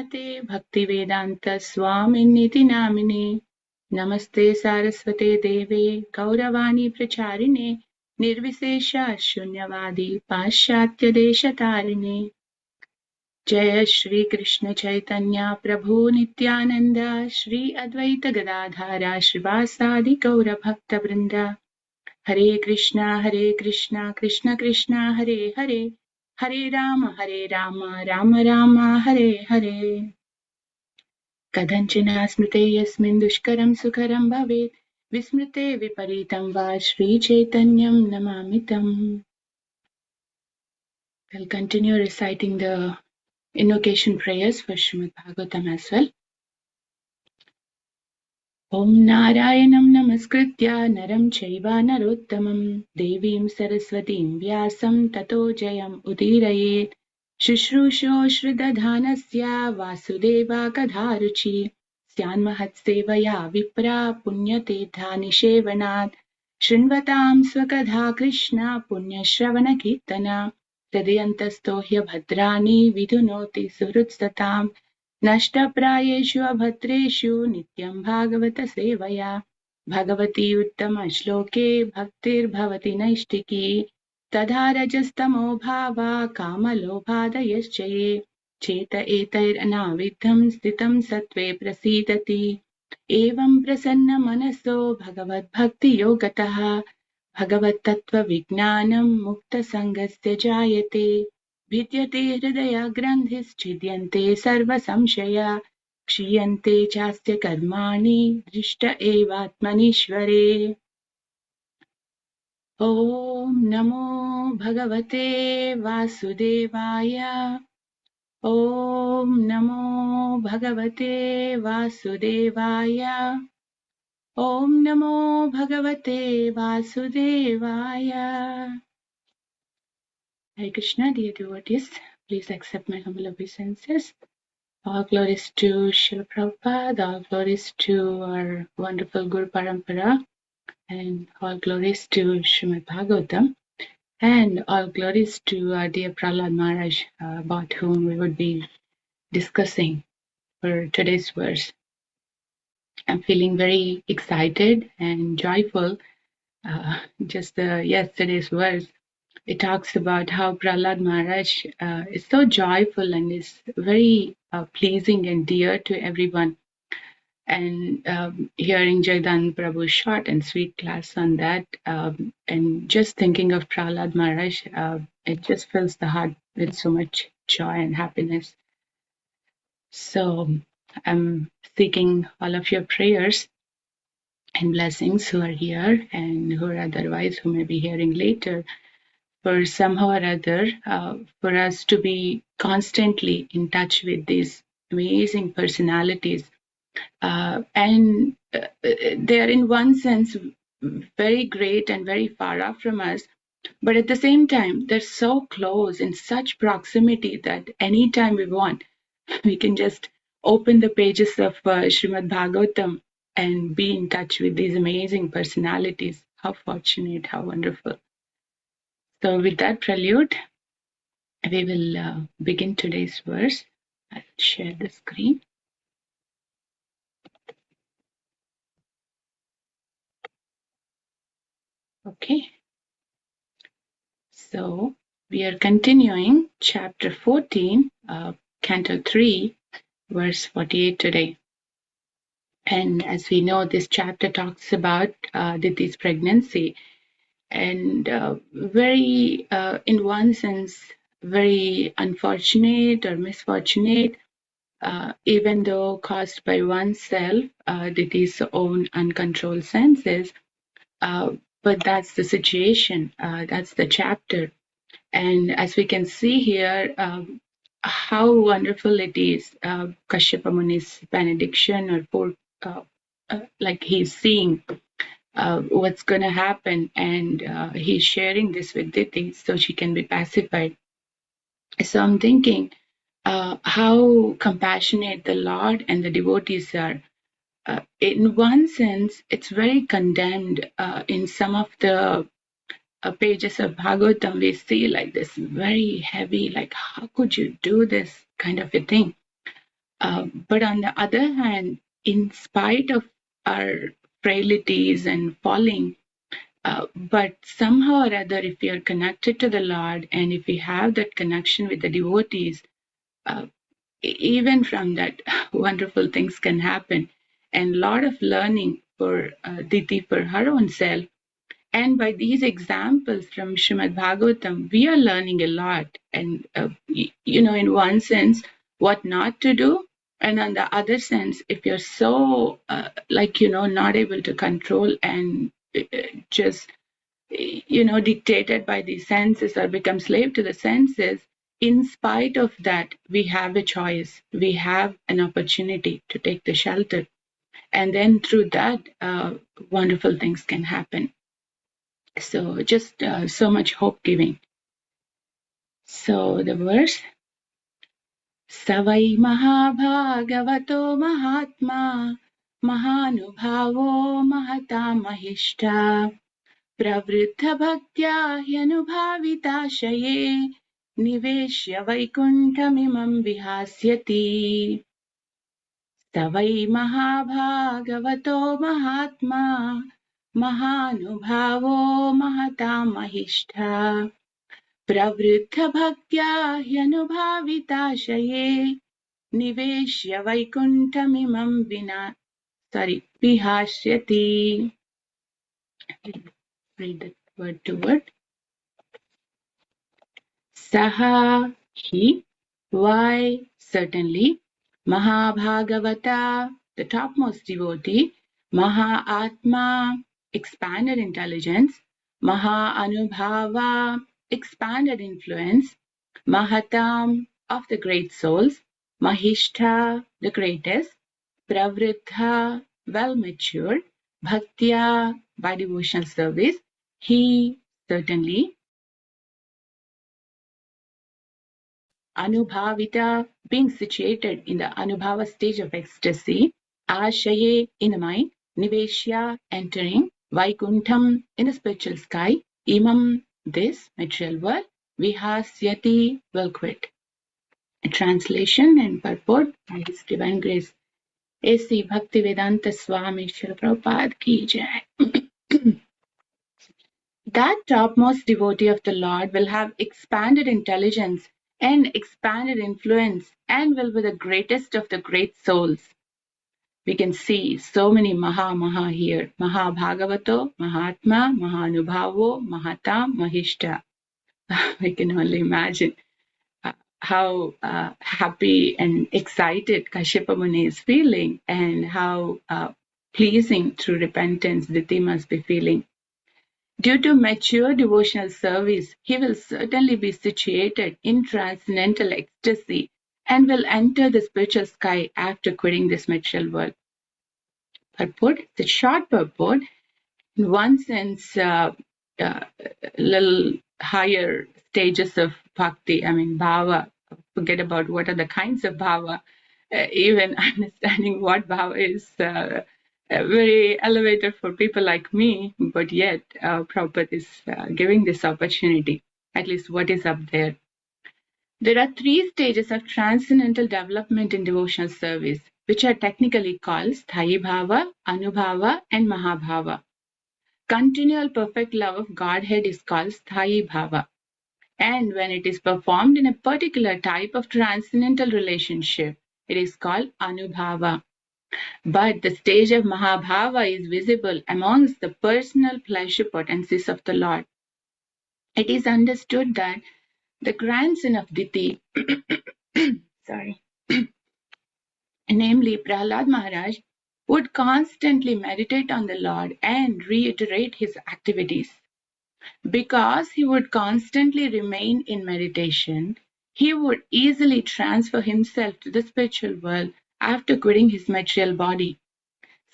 Srimate Bhaktivedanta Swaminiti Namine Namaste Saraswate Deve Gauravani Pracharine Nirvisesha Shunyavadi Paschatya Deshatarine Jaya Shri Krishna Chaitanya Prabhu Nityananda Shri Advaita Gadadhara Shrivasadi Gaura Bhakta Vrinda Hare Krishna Krishna Krishna Hare Hare Hare Rama Rama Rama Hare Hare Kadanchana smrite yasmin dushkaram sukharam bhavet Vismrite viparitam va Shri Chaitanyam namamitam. We'll continue reciting the invocation prayers for Srimad Bhagavatam as well. Om Narayanam Namaskritya Naram Chaiva Narottamam Devim Saraswatim Vyasam Tato Jayam Udirayet Shushrusho Shridadhanasya Vasudeva Kadharuchi Syanmahatsevaya Vipra Punyate Dhani Shevanat Shrinvatam Swakadha Krishna Punya Shravana Kirtana Hridayantastohya Bhadrani Vidunoti Surutsatam Nashtaprayeshu abhatreshu nityam bhagavata sevaya bhagavati uttama shloke bhaktir bhavati naishtiki tadha rajastamo bhava kamalobhadayaschaye cheta etair anavidham sthitam sattve prasidati evam prasanna manaso bhagavad bhakti yogataha bhagavat tattva vijnanam mukta sangasya jayate Vidyate hridaya grandhis chidyante sarva samshaya kshiyante chasya karmani drishta evatmanishvare. Om Namo Bhagavate Vasudevaya. Om Namo Bhagavate Vasudevaya. Om Namo Bhagavate Vasudevaya. Hare Krishna, dear devotees, please accept my humble obeisances. All glories to Srila Prabhupada, all glories to our wonderful Guru Parampara, and all glories to Srimad Bhagavatam, and all glories to our dear Prahlad Maharaj, about whom we would be discussing for today's verse. I'm feeling very excited and joyful. Just yesterday's verse, it talks about how Prahlad Maharaj is so joyful and is very pleasing and dear to everyone. And hearing Jaidan Prabhu's short and sweet class on that, and just thinking of Prahlad Maharaj, it just fills the heart with so much joy and happiness. So I'm seeking all of your prayers and blessings who are here and who are otherwise, who may be hearing later, for somehow or other, for us to be constantly in touch with these amazing personalities. And they are in one sense very great and very far off from us, but at the same time, they're so close in such proximity that anytime we want, we can just open the pages of Srimad Bhagavatam and be in touch with these amazing personalities. How fortunate, how wonderful. So with that prelude, we will begin today's verse. I'll share the screen. Okay. So we are continuing chapter 14, canto 3, verse 48 today. And as we know, this chapter talks about Diti's pregnancy. And very, in one sense, very unfortunate or misfortunate, even though caused by oneself, Diti's own uncontrolled senses. But that's the situation, that's the chapter. And as we can see here, how wonderful it is, Kashyapa Muni's benediction, or like he's seeing what's going to happen, and he's sharing this with Diti so she can be pacified. So I'm thinking how compassionate the Lord and the devotees are. In one sense, it's very condemned. In some of the pages of Bhagavatam, we see like this very heavy, like, how could you do this kind of a thing? But on the other hand, in spite of our frailties and falling, but somehow or other, if we are connected to the Lord and if we have that connection with the devotees, uh, even from that, wonderful things can happen. And a lot of learning for Diti for her own self. And by these examples from Srimad Bhagavatam, we are learning a lot. And, in one sense, what not to do. And on the other sense, if you're so, not able to control and just, dictated by the senses or become slave to the senses, in spite of that, we have a choice. We have an opportunity to take the shelter. And then through that, wonderful things can happen. So just so much hope giving. So the verse, Savai Mahabhagavato Mahatma Mahanubhavo Mahata Mahishta Pravriddha Bhaktya Hyanubhavita Niveshya Vaikuntamimam Vihasyati. Savai Mahabhagavato Mahatma Mahanubhavo Mahata Mahishta Pravriddha Bhaktya Hyanubhavita Niveshya Vaikuntamimam Vihasyati. Read that word to word. Saha, he, why, certainly, Mahabhagavata, the topmost devotee, Mahatma, expanded intelligence, Mahanubhava, expanded influence, Mahatam, of the great souls, Mahishta, the greatest, Pravriddha, well matured, Bhaktya, by devotional service, he, certainly, Anubhavita, being situated in the Anubhava stage of ecstasy, Ashaye, in the mind, Niveshya, entering, Vaikuntham, in the spiritual sky, Imam, this material world, Vihasyati, will quit. A translation and purport by His Divine Grace, A.C. Bhaktivedanta Swami Srila Prabhupada Ki Jai. That topmost devotee of the Lord will have expanded intelligence and expanded influence and will be the greatest of the great souls. We can see so many Maha here. Mahabhagavato, Mahatma, Mahanubhavo, Mahata, Mahishta. We can only imagine how happy and excited Kashyapa Muni is feeling and how pleasing through repentance Diti must be feeling. Due to mature devotional service, he will certainly be situated in transcendental ecstasy and will enter the spiritual sky after quitting this material world. Purport, the short purport, in one sense, little higher stages of bhakti, bhava. Forget about what are the kinds of bhava. Even understanding what bhava is very elevated for people like me, but yet Prabhupada is giving this opportunity, at least what is up there. There are 3 stages of transcendental development in devotional service, which are technically called Sthayi Bhava, Anubhava, and Mahabhava. Continual perfect love of Godhead is called Sthayi Bhava. And when it is performed in a particular type of transcendental relationship, it is called Anubhava. But the stage of Mahabhava is visible amongst the personal pleasure potencies of the Lord. It is understood that the grandson of Diti, namely Prahlad Maharaj, would constantly meditate on the Lord and reiterate his activities. Because he would constantly remain in meditation, he would easily transfer himself to the spiritual world after quitting his material body.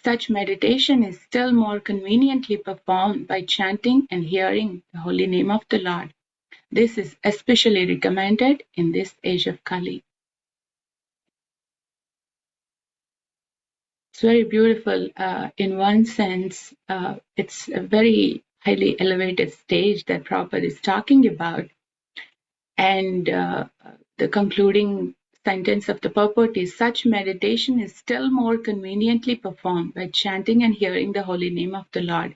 Such meditation is still more conveniently performed by chanting and hearing the holy name of the Lord. This is especially recommended in this age of Kali. It's very beautiful. In one sense, it's a very highly elevated stage that Prabhupada is talking about. And the concluding sentence of the purport is, such meditation is still more conveniently performed by chanting and hearing the holy name of the Lord.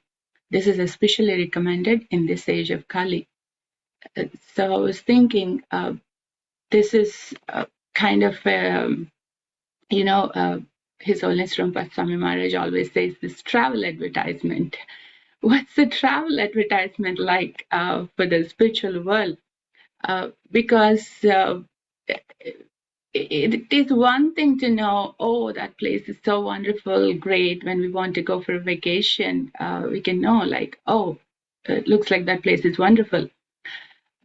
This is especially recommended in this age of Kali. So I was thinking, this is kind of, His Holiness Rampa Swami Maharaj always says this travel advertisement. What's the travel advertisement like for the spiritual world? Because it is one thing to know, oh, that place is so wonderful, great. When we want to go for a vacation, we can know, like, oh, it looks like that place is wonderful.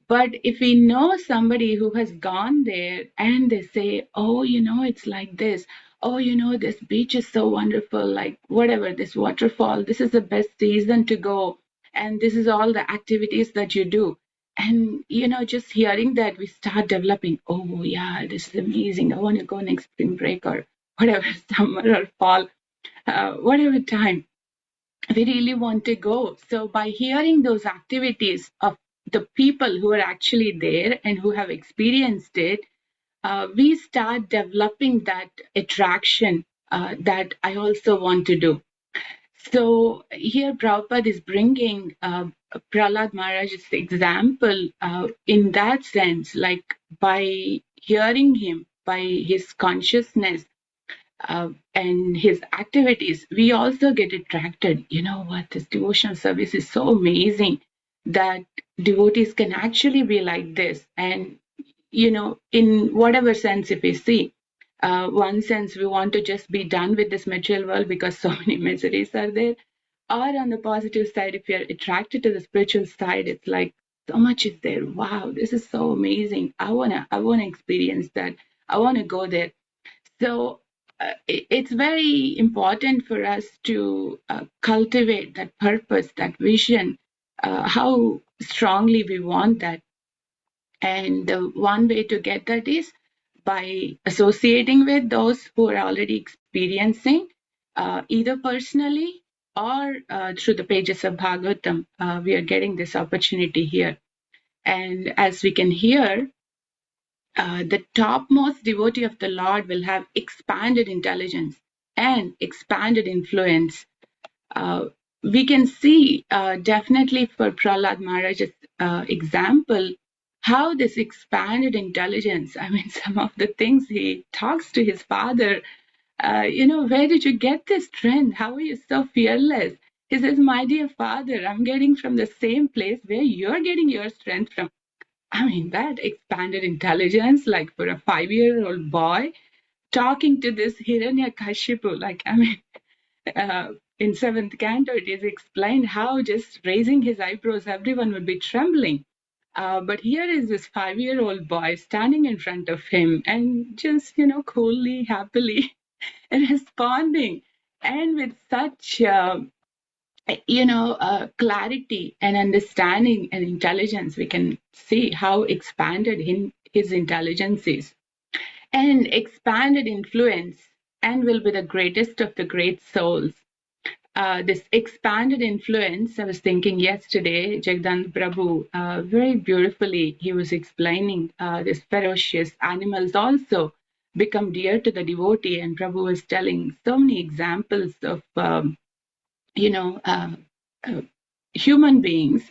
But if we know somebody who has gone there and they say, oh, it's like this. Oh, this beach is so wonderful, like whatever, this waterfall, this is the best season to go. And this is all the activities that you do. And, just hearing that, we start developing, oh, yeah, this is amazing. I want to go next spring break or whatever, summer or fall, whatever time we really want to go. So by hearing those activities of the people who are actually there and who have experienced it, we start developing that attraction that I also want to do. So here Prabhupada is bringing Prahlad Maharaj's example in that sense, like by hearing him, by his consciousness, and his activities, we also get attracted. You know what? This devotional service is so amazing that devotees can actually be like this. And, in whatever sense, if we see, one sense we want to just be done with this material world because so many miseries are there. Or on the positive side, if you're attracted to the spiritual side, it's like so much is there. Wow, this is so amazing. I wanna experience that. I wanna go there. So it's very important for us to cultivate that purpose, that vision, how strongly we want that. And the one way to get that is by associating with those who are already experiencing, either personally or through the pages of Bhagavatam. We are getting this opportunity here. And as we can hear, the topmost devotee of the Lord will have expanded intelligence and expanded influence. We can see definitely for Prahlad Maharaj's example, how this expanded intelligence, I mean, some of the things he talks to his father, where did you get this strength? How are you so fearless? He says, my dear father, I'm getting from the same place where you're getting your strength from. I mean, that expanded intelligence, like for a 5-year-old boy, talking to this Hiranyakashipu, like, I mean, in 7th canto, it is explained how just raising his eyebrows, everyone would be trembling. But here is this 5-year-old boy standing in front of him and just, coolly, happily responding. And with such clarity and understanding and intelligence, we can see how expanded his intelligence is. And expanded influence, and will be the greatest of the great souls. This expanded influence, I was thinking yesterday, Jagdan Prabhu, very beautifully, he was explaining this ferocious animals also become dear to the devotee. And Prabhu was telling so many examples of human beings,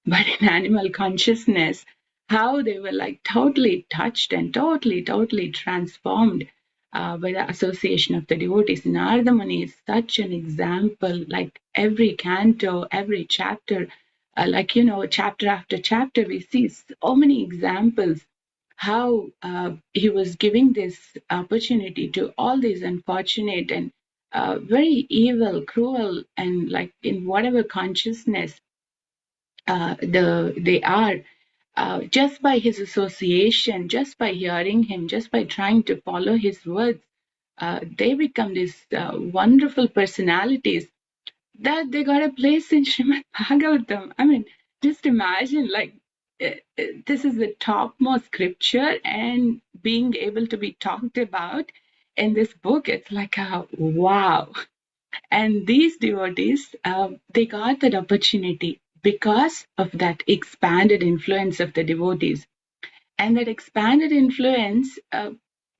but in animal consciousness, how they were like totally touched and totally transformed by the association of the devotees. Narada Muni is such an example, like every canto, every chapter, chapter after chapter, we see so many examples how he was giving this opportunity to all these unfortunate and very evil, cruel, and like in whatever consciousness they are, just by his association, just by hearing him, just by trying to follow his words, they become these wonderful personalities that they got a place in Srimad Bhagavatam. I mean, just imagine, like, this is the topmost scripture, and being able to be talked about in this book, it's like a wow. And these devotees, they got that opportunity because of that expanded influence of the devotees. And that expanded influence,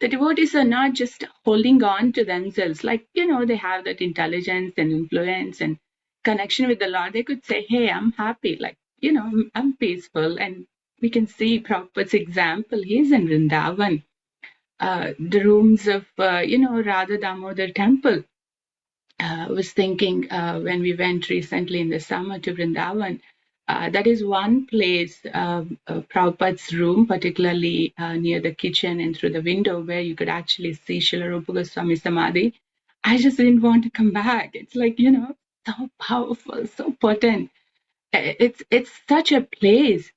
the devotees are not just holding on to themselves, like, they have that intelligence and influence and connection with the Lord. They could say, hey, I'm happy, like, I'm peaceful. And we can see Prabhupada's example. He's in Vrindavan, the rooms of, Radha Damodar temple. Was thinking when we went recently in the summer to Vrindavan, that is one place, Prabhupada's room, particularly near the kitchen and through the window where you could actually see Srila Rupa Goswami Samadhi. I just didn't want to come back. It's like, so powerful, so potent. It's such a place.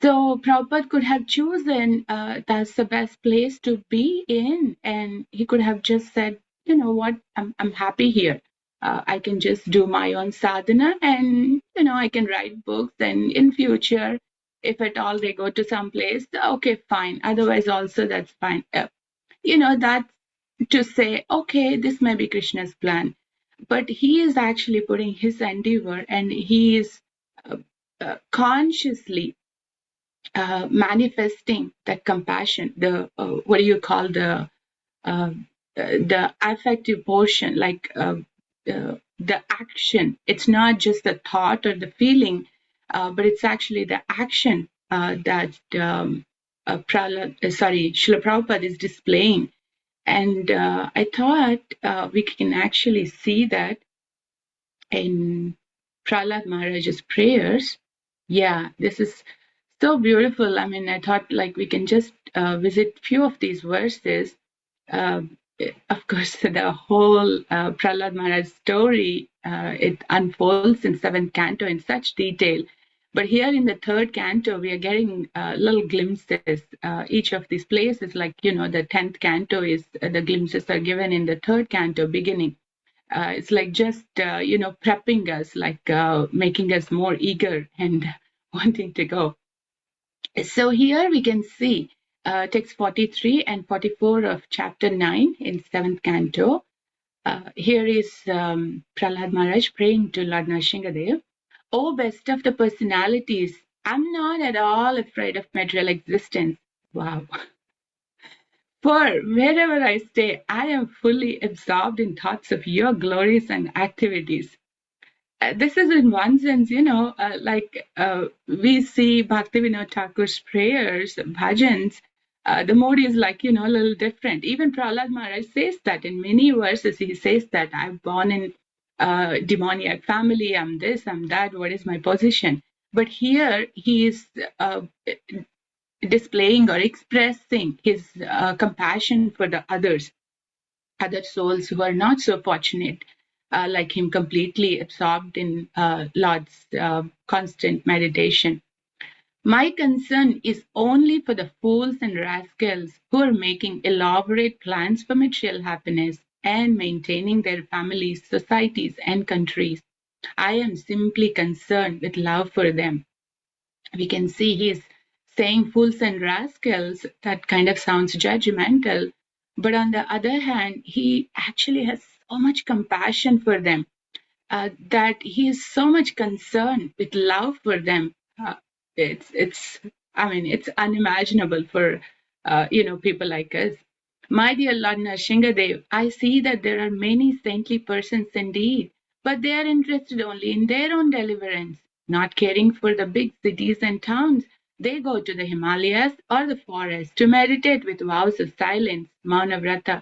So Prabhupada could have chosen that's the best place to be in, and he could have just said, you know what, I'm happy here. I can just do my own sadhana, and I can write books. And in future, if at all they go to some place, okay, fine. Otherwise, also that's fine. That's to say, okay, this may be Krishna's plan, but he is actually putting his endeavor, and he is consciously manifesting that compassion, the what do you call the affective portion, like the action. It's not just the thought or the feeling, but it's actually the action that Srila Prabhupada is displaying. And I thought we can actually see that in Prahlad Maharaj's prayers. Yeah, this is so beautiful. I mean, I thought like we can just visit few of these verses. Uh, of course, the whole Prahlad Maharaj story, it unfolds in 7th canto in such detail. But here in the 3rd canto, we are getting little glimpses. Each of these places, like, the 10th canto is, the glimpses are given in the 3rd canto beginning. It's like just, prepping us, like making us more eager and wanting to go. So here we can see text 43 and 44 of chapter 9 in 7th canto. Here is Prahlad Maharaj praying to Lord Nrsingadev. O best of the personalities, I'm not at all afraid of material existence. Wow. For wherever I stay, I am fully absorbed in thoughts of your glories and activities. This is in one sense, we see Bhaktivinoda Thakur's prayers, bhajans, the mode is like, a little different. Even Prahlad Maharaj says that in many verses, he says that I'm born in demoniac family, I'm this, I'm that, what is my position? But here he is displaying or expressing his compassion for the others, other souls who are not so fortunate, like him, completely absorbed in Lord's constant meditation. My concern is only for the fools and rascals who are making elaborate plans for material happiness and maintaining their families, societies, and countries. I am simply concerned with love for them. We can see he's saying fools and rascals. That kind of sounds judgmental. But on the other hand, he actually has so much compassion for them, that he is so much concerned with love for them. It's unimaginable for, people like us. My dear Lord Nrsingadev, I see that there are many saintly persons indeed, but they are interested only in their own deliverance, not caring for the big cities and towns. They go to the Himalayas or the forest to meditate with vows of silence, Mauna Vrata.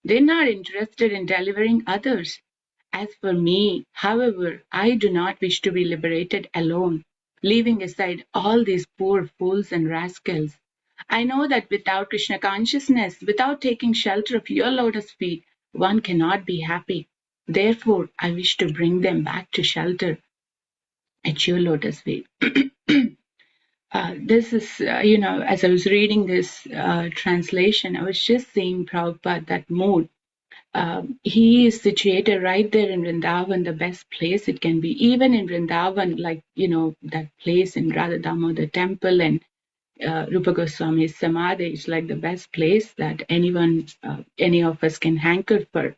They're not interested in delivering others. As for me, however, I do not wish to be liberated alone, leaving aside all these poor fools and rascals. I know that without Krishna consciousness, without taking shelter of your lotus feet, one cannot be happy. Therefore, I wish to bring them back to shelter at your lotus feet. This is, as I was reading this translation, I was just seeing Prabhupada, that mood. He is situated right there in Vrindavan, the best place it can be. Even in Vrindavan, like, that place in Radha Damodar temple and Rupa Goswami's Samadhi is like the best place that any of us can hanker for.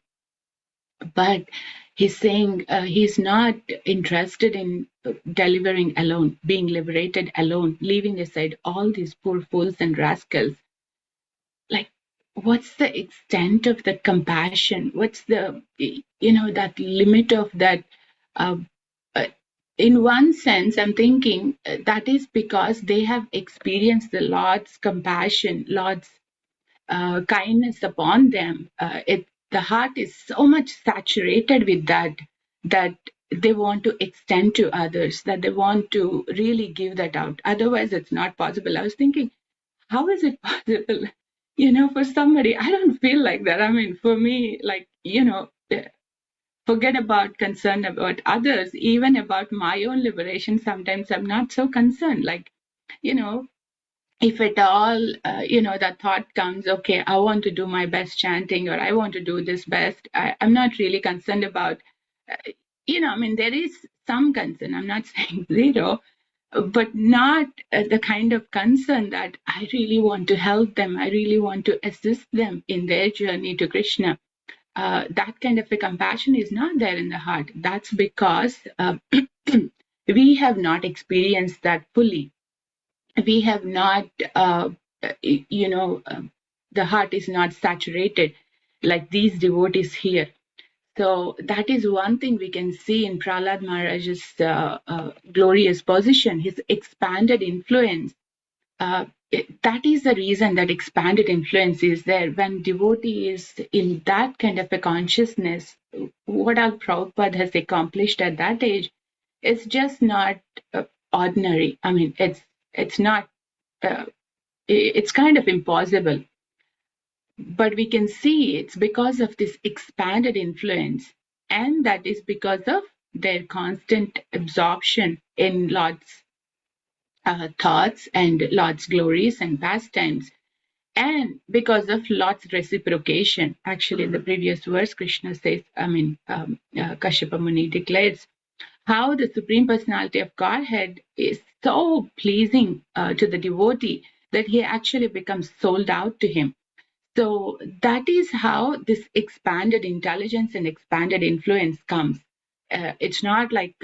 But he's saying he's not interested in delivering alone, being liberated alone, leaving aside all these poor fools and rascals. Like, what's the extent of the compassion? What's the, that limit of that? Uh, uh, in one sense, I'm thinking that is because they have experienced the Lord's compassion, Lord's kindness upon them. The heart is so much saturated with that they want to extend to others, that they want to really give that out. Otherwise, it's not possible. I was thinking, how is it possible? For somebody, I don't feel like that. I mean, for me, like, forget about concern about others, even about my own liberation. Sometimes I'm not so concerned. Like, you know, if at all, that thought comes, okay, I want to do my best chanting, or I want to do this best. I'm not really concerned about, I mean, there is some concern. I'm not saying zero, but not the kind of concern that I really want to help them. I really want to assist them in their journey to Krishna. That kind of a compassion is not there in the heart. That's because we have not experienced that fully. We have not, the heart is not saturated like these devotees here. So that is one thing we can see in Prahlad Maharaj's glorious position, his expanded influence. That is the reason that expanded influence is there. When devotee is in that kind of a consciousness, what our Prabhupada has accomplished at that age is just not ordinary. I mean, it's not, it's kind of impossible. But we can see it's because of this expanded influence, and that is because of their constant absorption in Lord's thoughts and Lord's glories and pastimes, and because of Lord's reciprocation. Actually, in the previous verse, Krishna says, Kashyapa Muni declares how the Supreme Personality of Godhead is so pleasing to the devotee that he actually becomes sold out to him. So that is how this expanded intelligence and expanded influence comes. It's not like,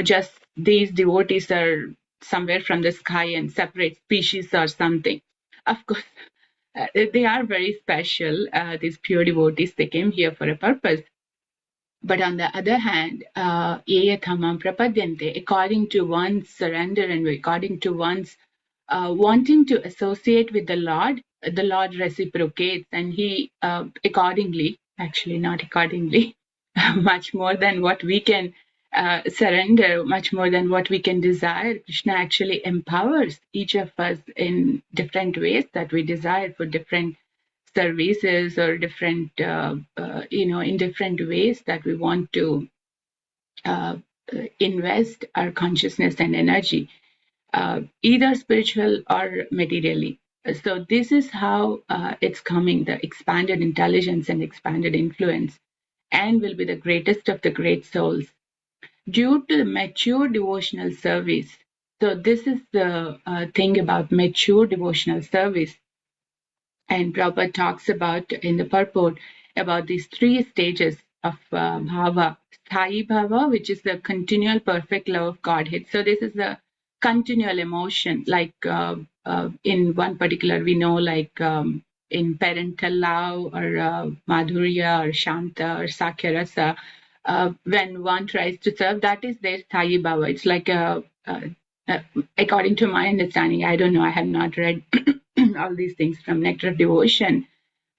just these devotees are somewhere from the sky and separate species or something. Of course, they are very special, these pure devotees. They came here for a purpose. But on the other hand, yayathamam prapadyante, according to one's surrender and according to one's wanting to associate with the Lord reciprocates, and he accordingly, actually not accordingly, much more than what we can surrender, much more than what we can desire. Krishna actually empowers each of us in different ways that we desire for different services or different, in different ways that we want to invest our consciousness and energy. Either spiritual or materially. So this is how it's coming, the expanded intelligence and expanded influence, and will be the greatest of the great souls due to the mature devotional service. So this is the thing about mature devotional service. And Prabhupada talks about in the purport about these three stages of bhava. Sthayi bhava, which is the continual perfect love of Godhead. So this is the continual emotion, like in one particular, we know, like in parental love or madhurya or shanta or sakya rasa, when one tries to serve, that is their sthayi bhava. It's like according to my understanding, I don't know, I have not read all these things from Nectar of Devotion,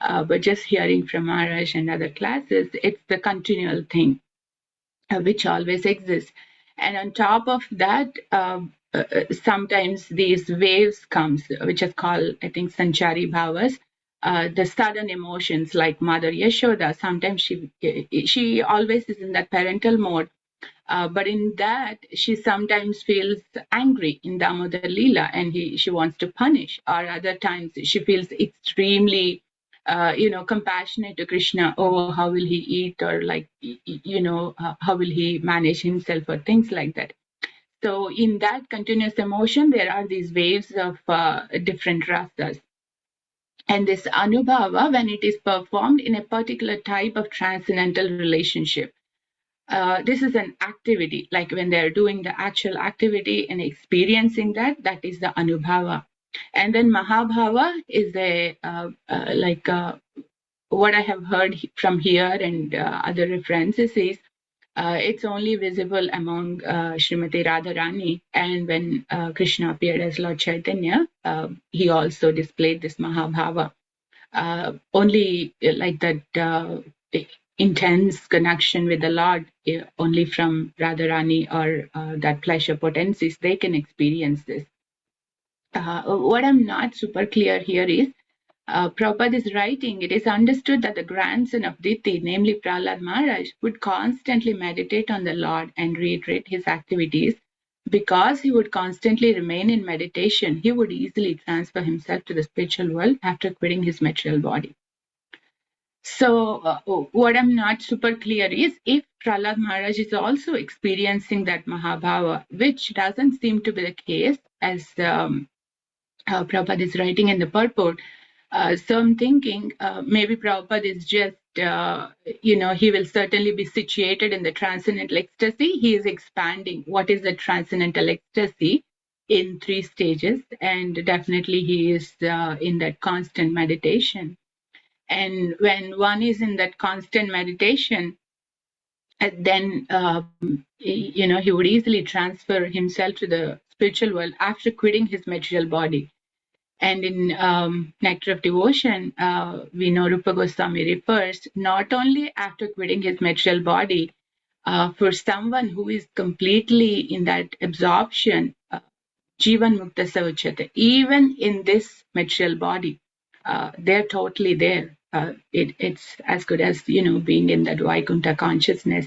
but just hearing from Maharaj and other classes, it's the continual thing which always exists. And on top of that, sometimes these waves comes, which is called, I think, Sanchari Bhavas, the sudden emotions like Mother Yashoda. Sometimes she always is in that parental mode. But in that, she sometimes feels angry in Damodar Leela and she wants to punish. Or other times, she feels extremely, compassionate to Krishna. Oh, how will he eat? Or like, how will he manage himself or things like that. So in that continuous emotion, there are these waves of different rasas. And this anubhava, when it is performed in a particular type of transcendental relationship, this is an activity, like when they're doing the actual activity and experiencing that is the anubhava. And then Mahabhava is what I have heard from here and other references is it's only visible among Srimati Radharani, and when Krishna appeared as Lord Chaitanya, he also displayed this Mahabhava. Only like that intense connection with the Lord, only from Radharani or that pleasure potencies, they can experience this. What I'm not super clear here is, Prabhupada is writing, it is understood that the grandson of Diti, namely Prahlad Maharaj, would constantly meditate on the Lord and reiterate his activities. Because he would constantly remain in meditation, he would easily transfer himself to the spiritual world after quitting his material body. So what I'm not super clear is if Prahlad Maharaj is also experiencing that Mahabhava, which doesn't seem to be the case, as Prabhupada is writing in the purport. So I'm thinking maybe Prabhupada is just, he will certainly be situated in the transcendental ecstasy. He is expanding what is the transcendental ecstasy in 3 stages. And definitely he is in that constant meditation. And when one is in that constant meditation, then, he would easily transfer himself to the spiritual world after quitting his material body. And in Nectar of Devotion, we know Rupa Goswami refers not only after quitting his material body, for someone who is completely in that absorption, Jivan Mukta Savachate, even in this material body, they're totally there. It's as good as, being in that Vaikuntha consciousness.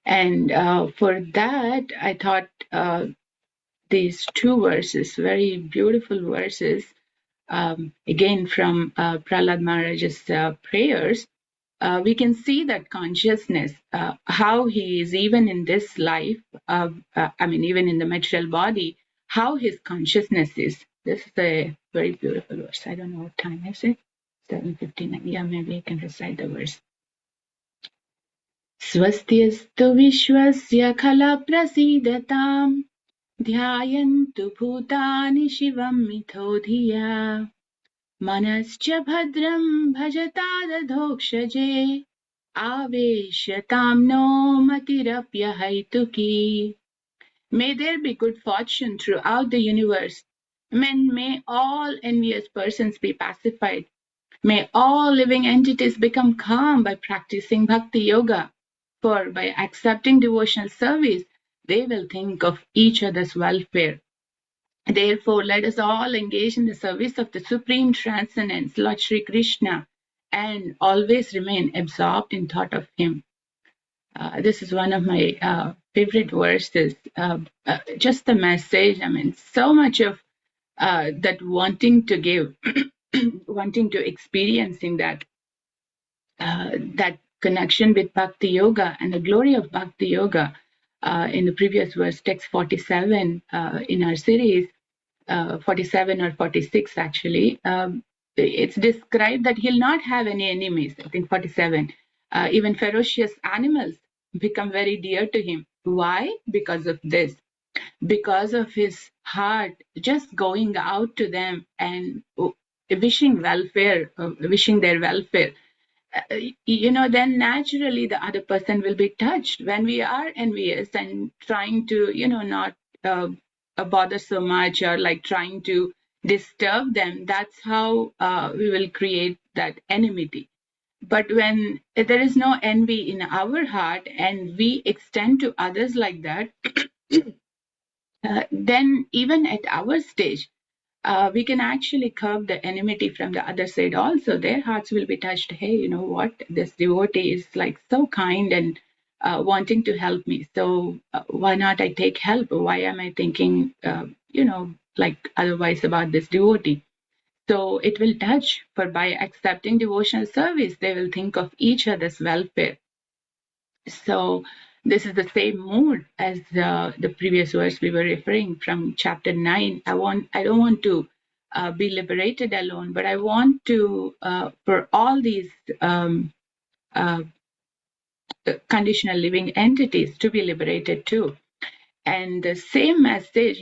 And for that, I thought these 2 verses, very beautiful verses, again from Prahlad Maharaj's prayers, we can see that consciousness, how he is even in this life, even in the material body, how his consciousness is. This is a very beautiful verse. I don't know what time is it. 7:59. Yeah, maybe I can recite the verse. Swastyastu vishwasya khala prasidatam ध्यायन्तु भूतानि शिवं मिथो धिया मनश्च भद्रं भजतादधोक्षजे आवेशतां no मतिरप्यहैतुकी. May there be good fortune throughout the universe. May all envious persons be pacified. May all living entities become calm by practicing bhakti yoga. For by accepting devotional service, they will think of each other's welfare. Therefore, let us all engage in the service of the Supreme Transcendence, Lord Shri Krishna, and always remain absorbed in thought of Him. This is one of my favorite verses. Just the message, so much of that wanting to give, wanting to experiencing that connection with Bhakti Yoga and the glory of Bhakti Yoga. In the previous verse, text 47 in our series, 47 or 46 actually, it's described that he'll not have any enemies. I think 47. Even ferocious animals become very dear to him. Why? Because of this. Because of his heart just going out to them and wishing welfare, wishing their welfare. Then naturally the other person will be touched. When we are envious and trying to, not bother so much or like trying to disturb them, that's how we will create that enmity. But when there is no envy in our heart and we extend to others like that, then even at our stage, we can actually curb the enmity from the other side also. Their hearts will be touched. Hey, you know what? This devotee is like so kind and wanting to help me. So why not I take help? Why am I thinking, like otherwise about this devotee? So it will touch, for by accepting devotional service, they will think of each other's welfare. So this is the same mood as the previous verse we were referring from chapter 9. I don't want to be liberated alone, but I want to, for all these conditional living entities to be liberated too. And the same message,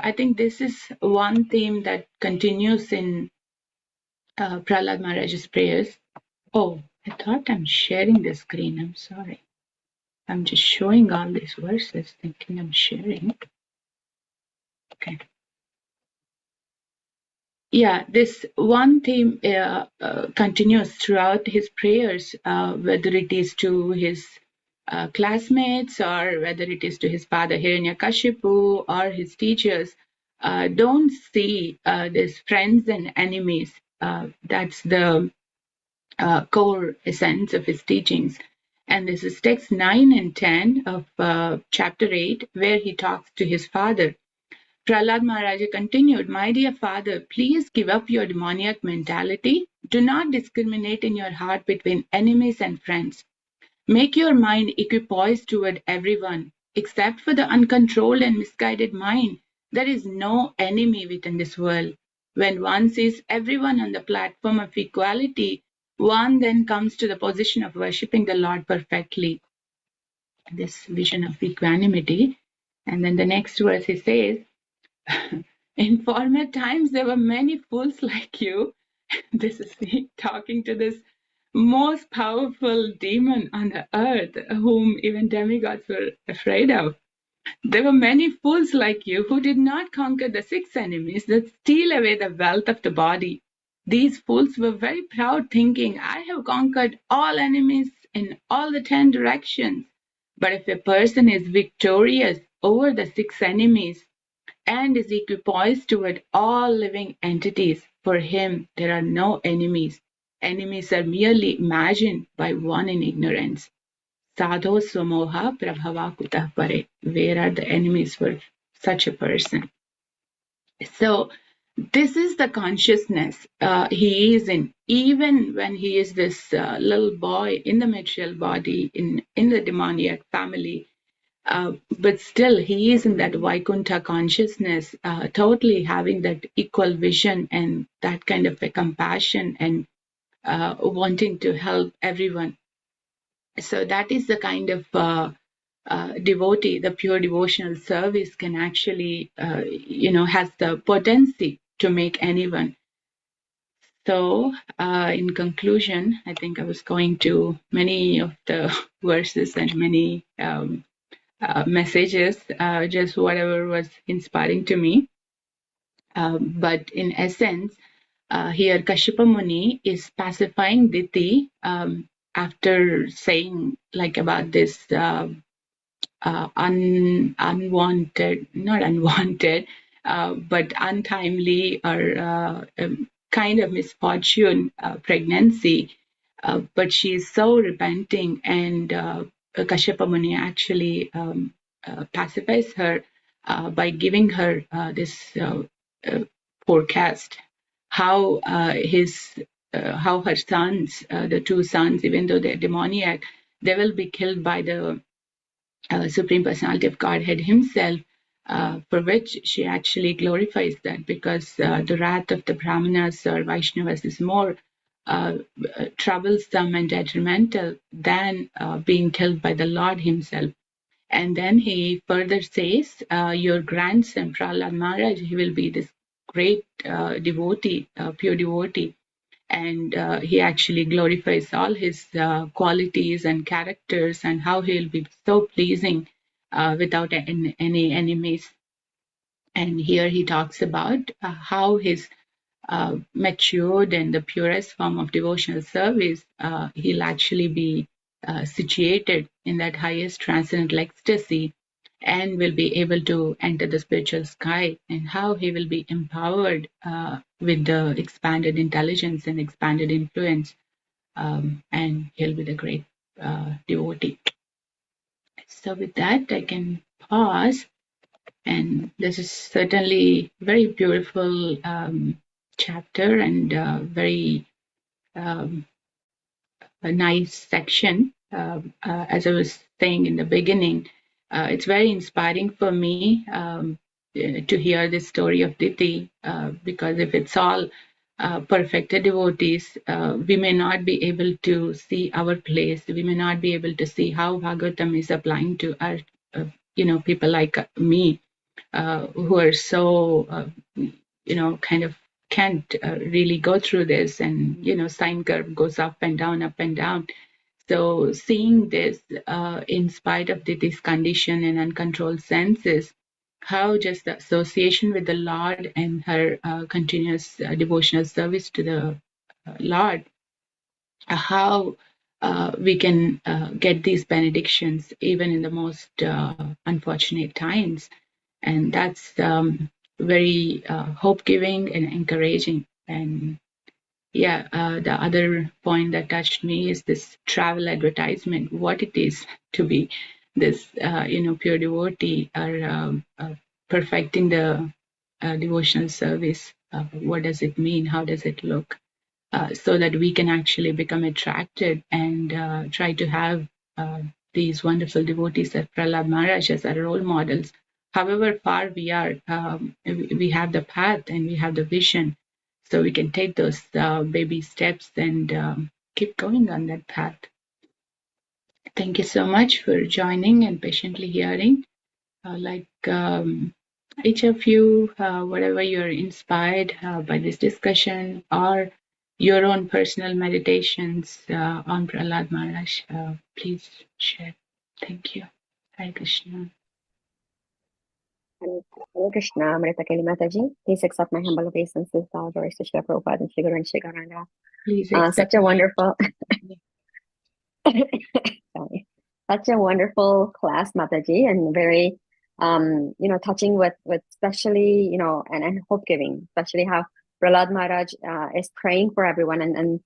I think this is one theme that continues in Prahlad Maharaj's prayers. Oh, I thought I'm sharing the screen. I'm sorry. I'm just showing all these verses, thinking I'm sharing. Okay. Yeah, this one theme continues throughout his prayers, whether it is to his classmates or whether it is to his father Hiranyakashipu or his teachers. Don't see these friends and enemies. That's the core essence of his teachings. And this is text 9 and 10 of chapter 8, where he talks to his father. Prahlad Maharaja continued, "My dear father, please give up your demoniac mentality. Do not discriminate in your heart between enemies and friends. Make your mind equipoised toward everyone. Except for the uncontrolled and misguided mind, there is no enemy within this world. When one sees everyone on the platform of equality, one then comes to the position of worshipping the Lord perfectly." This vision of equanimity. And then the next verse he says, "In former times, there were many fools like you." This is he talking to this most powerful demon on the earth, whom even demigods were afraid of. "There were many fools like you who did not conquer the 6 enemies that steal away the wealth of the body. These fools were very proud, thinking, 'I have conquered all enemies in all the 10 directions.' But if a person is victorious over the 6 enemies, and is equipoised toward all living entities, for him there are no enemies. Enemies are merely imagined by one in ignorance. Sadho swamoha prabhava kutah pare. Where are the enemies for such a person?" So this is the consciousness he is in, even when he is this little boy in the material body, in the demoniac family. But still, he is in that Vaikuntha consciousness, totally having that equal vision and that kind of a compassion and wanting to help everyone. So that is the kind of devotee, the pure devotional service can actually, has the potency to make anyone. So, in conclusion, I think I was going to many of the verses and many messages, just whatever was inspiring to me. But in essence, here Kashyapa Muni is pacifying Diti after saying like about this unwanted, not unwanted, but untimely or kind of misfortune pregnancy. But she is so repenting, and Kashyapa Muni actually pacifies her by giving her this forecast how how her sons, the 2 sons, even though they're demoniac, they will be killed by the Supreme Personality of Godhead himself, for which she actually glorifies that, because the wrath of the Brahmanas or Vaishnavas is more troublesome and detrimental than being killed by the Lord himself. And then he further says, your grandson, Prahlad Maharaj, he will be this great devotee, pure devotee. And he actually glorifies all his qualities and characters and how he'll be so pleasing without any enemies. And here he talks about how his matured and the purest form of devotional service, he'll actually be situated in that highest transcendental ecstasy and will be able to enter the spiritual sky, and how he will be empowered with the expanded intelligence and expanded influence, and he'll be the great devotee. So with that, I can pause, and this is certainly very beautiful chapter and very a nice section. As I was saying in the beginning, it's very inspiring for me to hear the story of Diti, because if it's all perfected devotees, we may not be able to see our place. We may not be able to see how Bhagavatam is applying to our, people like me who are so, kind of can't really go through this, and sine curve goes up and down, up and down. So seeing this, in spite of this condition and uncontrolled senses, how just the association with the Lord and her continuous devotional service to the Lord, how we can get these benedictions even in the most unfortunate times. And that's very hope-giving and encouraging. And yeah, the other point that touched me is this travel advertisement, what it is to be this, pure devotee, or perfecting the devotional service. What does it mean? How does it look? So that we can actually become attracted and try to have these wonderful devotees at Prahlad Maharaj as our role models. However far we are, we have the path and we have the vision, so we can take those baby steps and keep going on that path. Thank you so much for joining and patiently hearing. Each of you, whatever you're inspired by this discussion or your own personal meditations on Prahlad Maharaj, please share. Thank you. Hare Krishna. Hare Krishna, Amrita-keli mathaji. Please accept my humble obeisances, all glories to Srila Prabhupada and Sri Guru and Sri Gauranga. Please accept. Such a wonderful, sorry, such a wonderful class, Mataji, and very, touching with especially, and hope giving, especially how Prahlad Maharaj is praying for everyone, and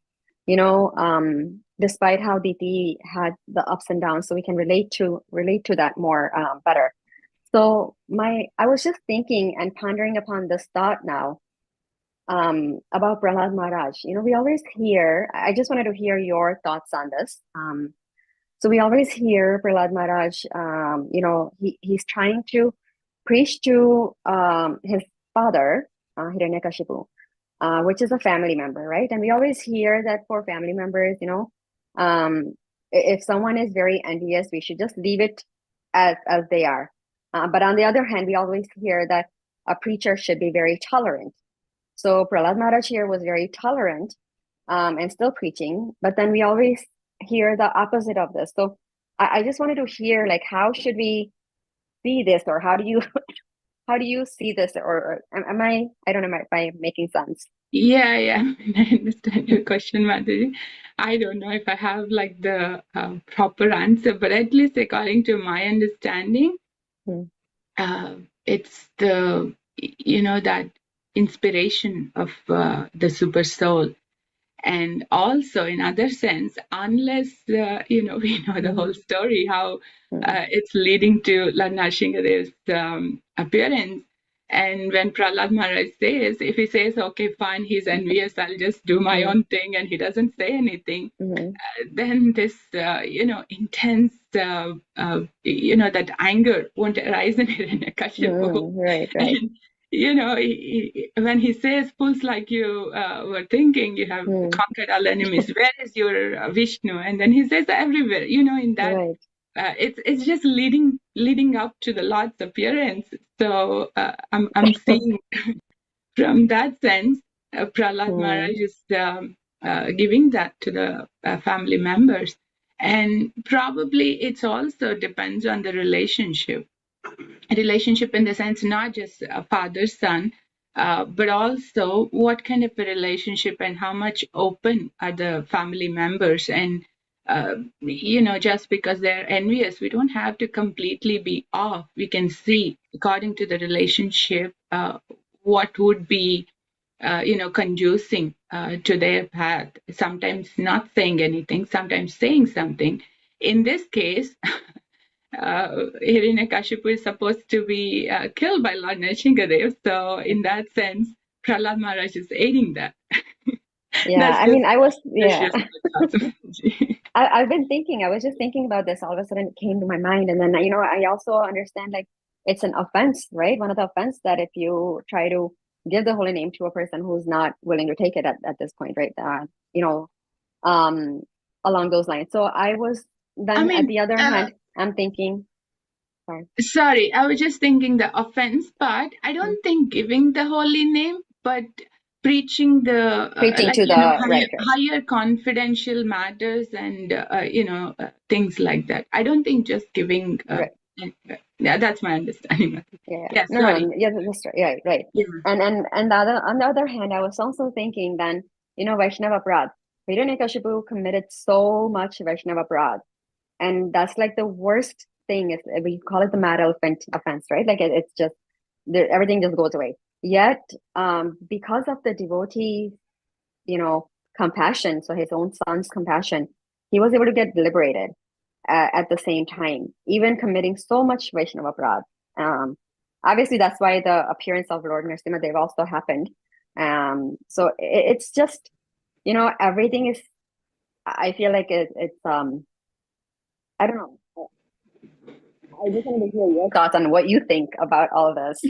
despite how Diti had the ups and downs, so we can relate to that more better. So I was just thinking and pondering upon this thought now about Prahlad Maharaj. We always hear, I just wanted to hear your thoughts on this. So we always hear Prahlad Maharaj, he's trying to preach to his father, Hiranyakashipu, which is a family member, right? And we always hear that for family members, if someone is very envious, we should just leave it as they are. But on the other hand, we always hear that a preacher should be very tolerant. So Prahlad Maharaj here was very tolerant and still preaching, but then we always hear the opposite of this. So I just wanted to hear, how should we see this, or how do you see this, or am I don't know if I'm making sense? Yeah, I understand your question, Madhuri. I don't know if I have the proper answer, but at least according to my understanding, it's the that inspiration of the super soul. And also, in other sense, unless we know the whole story, how it's leading to Lord Narasimha's appearance. And when Prahlad Maharaj says, if he says, okay, fine, he's envious, I'll just do my own thing, and he doesn't say anything, then this, intense, that anger won't arise in Hiranyakashipu. Right. And, when he says, fools like you were thinking you have conquered all enemies, where is your Vishnu? And then he says everywhere, in that. Right. It's just leading up to the Lord's appearance. So I'm seeing from that sense, Prahlad Maharaj is giving that to the family members, and probably it also depends on the relationship in the sense not just a father-son, but also what kind of a relationship and how much open are the family members. And just because they're envious, we don't have to completely be off. We can see, according to the relationship, what would be, conducing to their path. Sometimes not saying anything, sometimes saying something. In this case, Hiranyakashipu is supposed to be killed by Lord Narasimha. So in that sense, Prahlad Maharaj is aiding that. Yeah, I was I've been thinking, I was just thinking about this, all of a sudden it came to my mind. And then, I also understand it's an offense, right? One of the offense that if you try to give the holy name to a person who's not willing to take it at this point, right? Along those lines. So I was then at the other hand, I'm thinking, Sorry, I was just thinking the offense part. I don't think giving the holy name, but preaching the Preaching like to the right. higher confidential matters and things like that. I don't think just giving. Right. Yeah, that's my understanding. Yeah. Yeah, No, sorry. no, yeah, that's right. Right, right. Yeah. And on the other hand, I was also thinking then, Vaishnava Aparadh. Hiranyakashipu committed so much Vaishnava Aparadh. And that's like the worst thing is we call it the mad elephant offense, right? Like it's just everything just goes away. Yet, because of the devotee, compassion, so his own son's compassion, he was able to get liberated at the same time, even committing so much Vaishnava Aparadh. Obviously, that's why the appearance of Lord Nrsimhadev also happened. So it's just, everything is. I feel like it's I don't know. I just wanted to hear your thoughts on what you think about all this.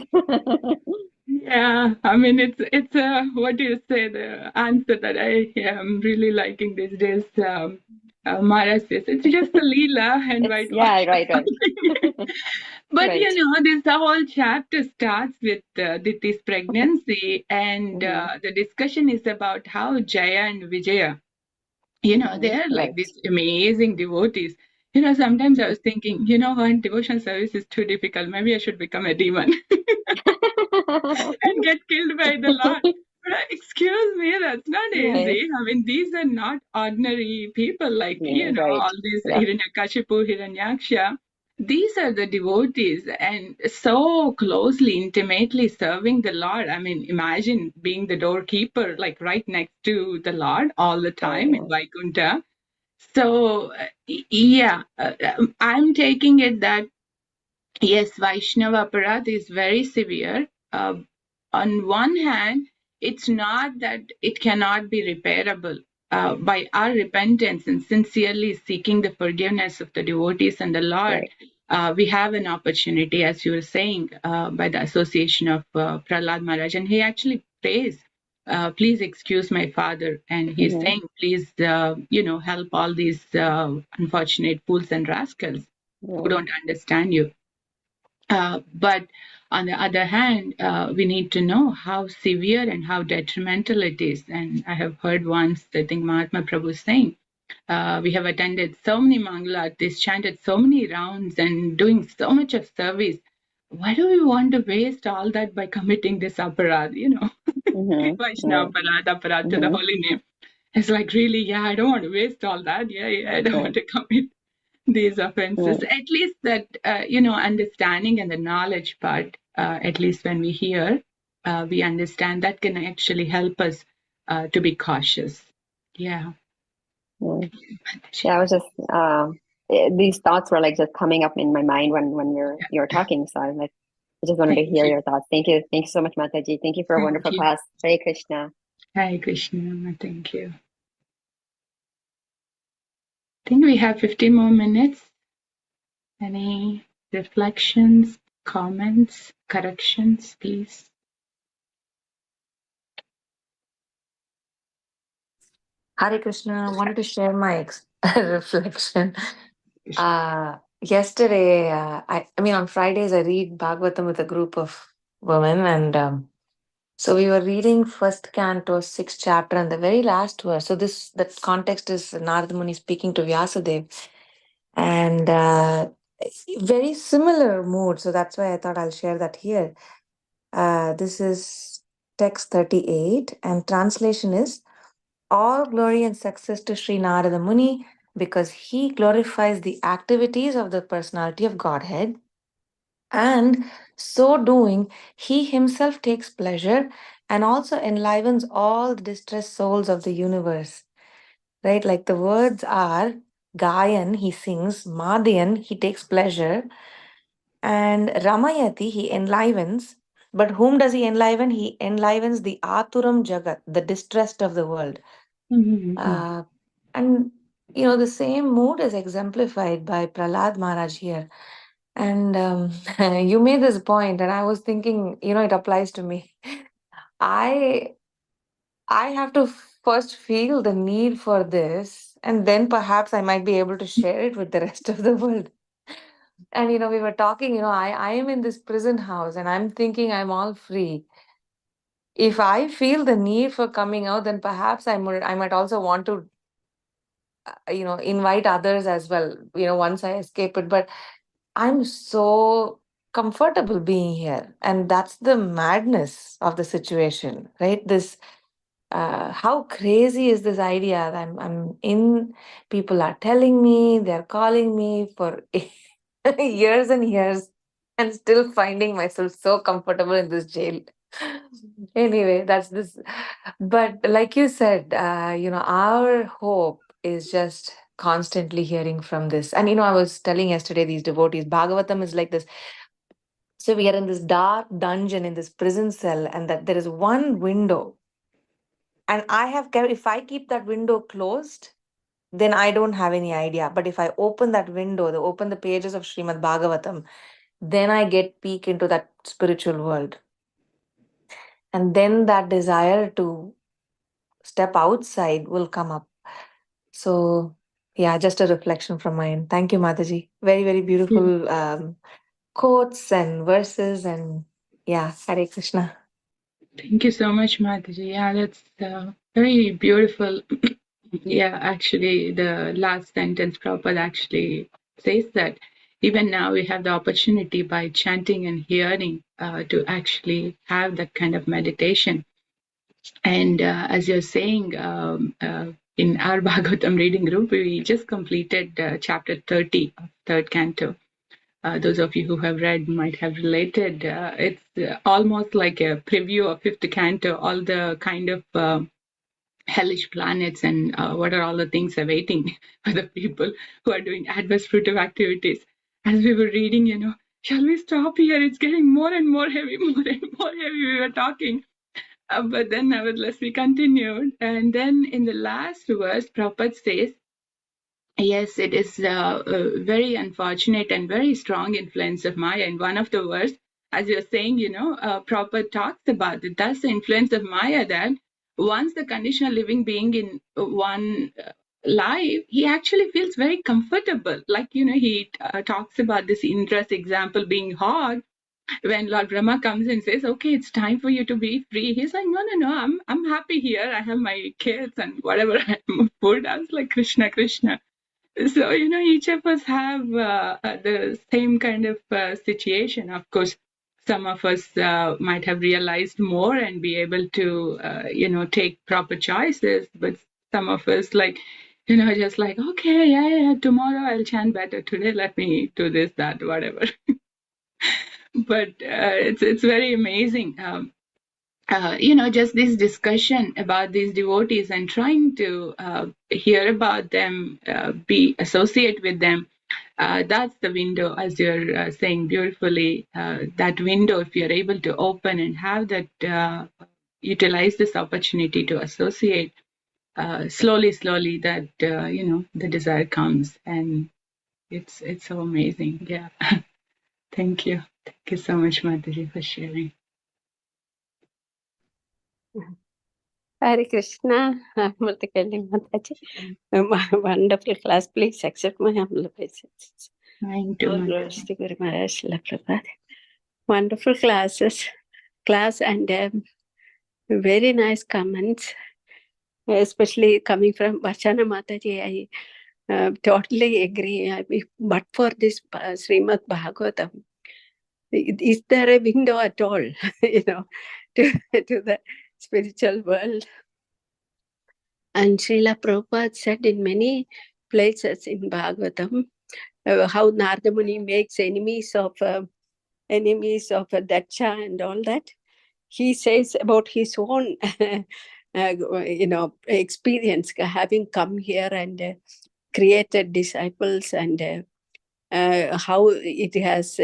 Yeah, I mean it's what do you say, the answer that I am really liking these days. Mara says it's just a Leela and It's yeah, whitewash or right, right, something. But right. this the whole chapter starts with Diti's pregnancy, and Mm-hmm, the discussion is about how Jaya and Vijaya, mm-hmm, they're like right. these amazing devotees. Sometimes I was thinking, when devotion service is too difficult, maybe I should become a demon and get killed by the Lord. But excuse me, that's not Right. easy. I mean, these are not ordinary people like, Yeah, right. all these Yeah. Hiranyakashipu, Hiranyaksha. These are the devotees and so closely, intimately serving the Lord. I mean, imagine being the doorkeeper, like right next to the Lord all the time in Right. Vaikuntha. So, yeah, I'm taking it that yes, Vaishnava Aparadh is very severe. On one hand, it's not that it cannot be repairable. By our repentance and sincerely seeking the forgiveness of the devotees and the Lord, Right. we have an opportunity, as you were saying, by the association of Prahlad Maharaj. And he actually prays, please excuse my father. And he's Mm-hmm. saying, please, help all these unfortunate fools and rascals who Right. don't understand you. But on the other hand, we need to know how severe and how detrimental it is. And I have heard once, I think Mahatma Prabhu saying, we have attended so many Mangalatis, chanted so many rounds, and doing so much of service. Why do we want to waste all that by committing this aparad, Mm-hmm. Vaishnava Right. aparad, aparad to the Mm-hmm. holy name? It's like, really, yeah, I don't want to waste all that. Yeah, I don't want Right. to commit these offenses. Right. At least that, understanding and the knowledge part, at least when we hear, we understand that can actually help us to be cautious. Yeah. Yeah. Yeah, I was just these thoughts were like just coming up in my mind when you're talking. So I was like, I just wanted to Thank hear you. your thoughts. Thank you. Thank you so much, Mataji. Thank you for a Thank wonderful you. class. Hare Krishna. Hare Krishna. Thank you. I think we have 15 more minutes. Any reflections, comments, corrections, please? Hare Krishna, I wanted to share my reflection. Yesterday, I mean, on Fridays, I read Bhagavatam with a group of women, and so we were reading first canto, sixth chapter, and the very last verse. So that context is Narada Muni speaking to Vyasadeva, and very similar mood. So that's why I thought I'll share that here. This is text 38, and translation is. All glory and success to Sri Narada Muni because he glorifies the activities of the personality of Godhead, and so doing, he himself takes pleasure and also enlivens all the distressed souls of the universe. Right? Like the words are Gayan, he sings, Madhyan, he takes pleasure, and Ramayati, he enlivens. But whom does he enliven? He enlivens the Aturam Jagat, the distressed of the world. Mm-hmm. Uh, and the same mood is exemplified by Prahlad Maharaj here. And you made this point, and I was thinking, it applies to me. I I have to first feel the need for this, and then perhaps I might be able to share it with the rest of the world. And we were talking, I am in this prison house and I'm thinking I'm all free. If I feel the need for coming out, then perhaps I might also want to, invite others as well, once I escape it. But I'm so comfortable being here. And that's the madness of the situation, right? How crazy is this idea that I'm in, people are telling me, they're calling me for years and years, and still finding myself so comfortable in this jail. Anyway, that's this. But like you said, our hope is just constantly hearing from this. And I was telling yesterday, these devotees, Bhagavatam is like this. So we are in this dark dungeon, in this prison cell, and that there is one window. And if I keep that window closed, then I don't have any idea. But if I open that window, open the pages of Srimad Bhagavatam, then I get peek into that spiritual world. And then that desire to step outside will come up. So, yeah, just a reflection from my end. Thank you, Mataji. Very, very beautiful quotes and verses. And yeah, Hare Krishna. Thank you so much, Mataji. Yeah, that's very beautiful. Yeah, actually, the last sentence, Prabhupada actually says that even now we have the opportunity by chanting and hearing to actually have that kind of meditation. And as you're saying, in our Bhagavatam reading group, we just completed chapter 30 of third canto. Those of you who have read might have related. It's almost like a preview of fifth canto, all the kind of hellish planets and what are all the things awaiting for the people who are doing adverse fruitive activities. As we were reading, shall we stop here? It's getting more and more heavy, more and more heavy. We were talking. But then, nevertheless, we continued. And then in the last verse, Prabhupada says, yes, it is a very unfortunate and very strong influence of Maya. In one of the verse, as you're saying, Prabhupada talks about it. That's the influence of Maya, that once the conditional living being in one life, he actually feels very comfortable. Like, he talks about this Indra's example being hot. When Lord Brahma comes and says, okay, it's time for you to be free, he's like, no, I'm happy here. I have my kids and whatever I'm food. I was like, Krishna, Krishna. So, each of us have the same kind of situation. Of course, some of us might have realized more and be able to, take proper choices. But some of us, like, just like, okay, yeah, tomorrow I'll chant better. Today, let me do this, that, whatever. But it's very amazing. Just this discussion about these devotees and trying to hear about them, be associate with them. That's the window, as you're saying beautifully. That window, if you're able to open and have that, utilize this opportunity to associate, slowly, that the desire comes, and it's so amazing. Yeah. Thank you so much, Mataji, for sharing. Hare Krishna, Amrita-keli Mataji. Wonderful class. Please accept my humble obeisances. Thank you, All glories to Guru Maharaj, Srila Prabhupada. Wonderful class and very nice comments, especially coming from Vachana Mataji. I totally agree. But for this Srimad Bhagavatam, is there a window at all, to the spiritual world? And Srila Prabhupada said in many places in Bhagavatam how Narada Muni makes enemies of Daksha and all that. He says about his own experience, having come here and created disciples, and how it has,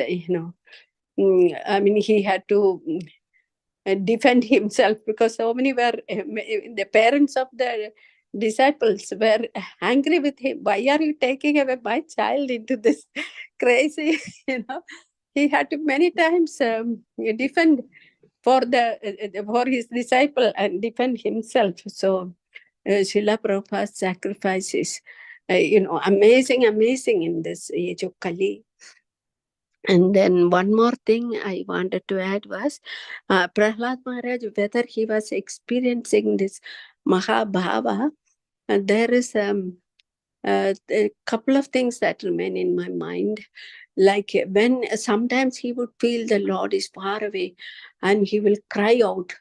he had to defend himself because so many were, the parents of the disciples were angry with him. Why are you taking away my child into this crazy, he had to many times defend for his disciple and defend himself. So Srila Prabhupada's sacrifice is amazing in this age of Kali. And then one more thing I wanted to add was Prahlad Maharaj, whether he was experiencing this Mahabhava, there is a couple of things that remain in my mind. Like when sometimes he would feel the Lord is far away and he will cry out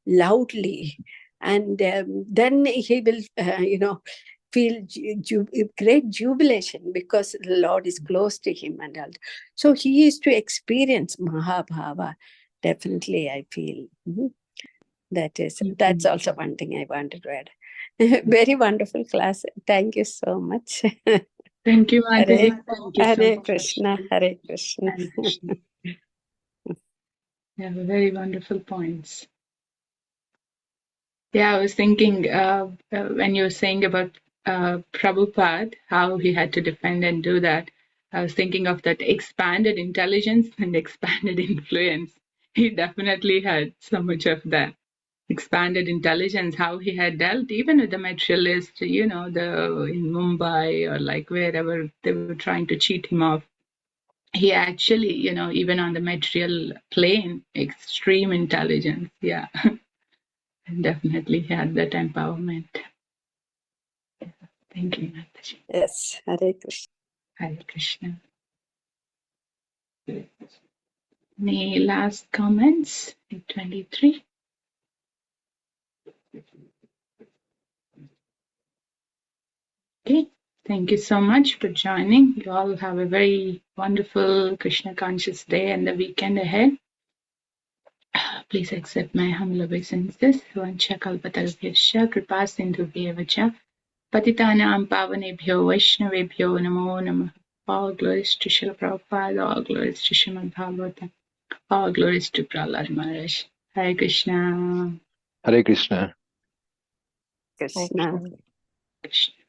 loudly, and then he will, feel great jubilation because the Lord is close to him and all. So he is to experience Mahabhava. Definitely, I feel that's also one thing I wanted to add. Very wonderful class. Thank you so much. Thank you, Mataji. Thank you so Hare much. Krishna, Hare Krishna. Hare Krishna. Yeah, very wonderful points. Yeah, I was thinking when you were saying about Prabhupada, how he had to defend and do that, I was thinking of that expanded intelligence and expanded influence. He definitely had so much of that expanded intelligence, how he had dealt even with the materialist, in Mumbai or like wherever they were trying to cheat him off. He actually, even on the material plane, extreme intelligence. Yeah. Definitely had that empowerment. Thank you, Mataji. Yes, Hare Krishna. Hare Krishna. Any last comments? 8:23. Okay. Thank you so much for joining. You all have a very wonderful Krishna conscious day and the weekend ahead. Please accept my humble obeisances. Vancha kalpatarubhyascha kripa sindhubhyeva cha patitanam pavanebhyo vaishnavebhyo namo namah. All glories to Srila Prabhupada, all glories to Srimad Bhagavatam, all glories to Prahlad Maharaj. Hare Krishna. Hare Krishna. Hare Krishna. Krishna. Krishna.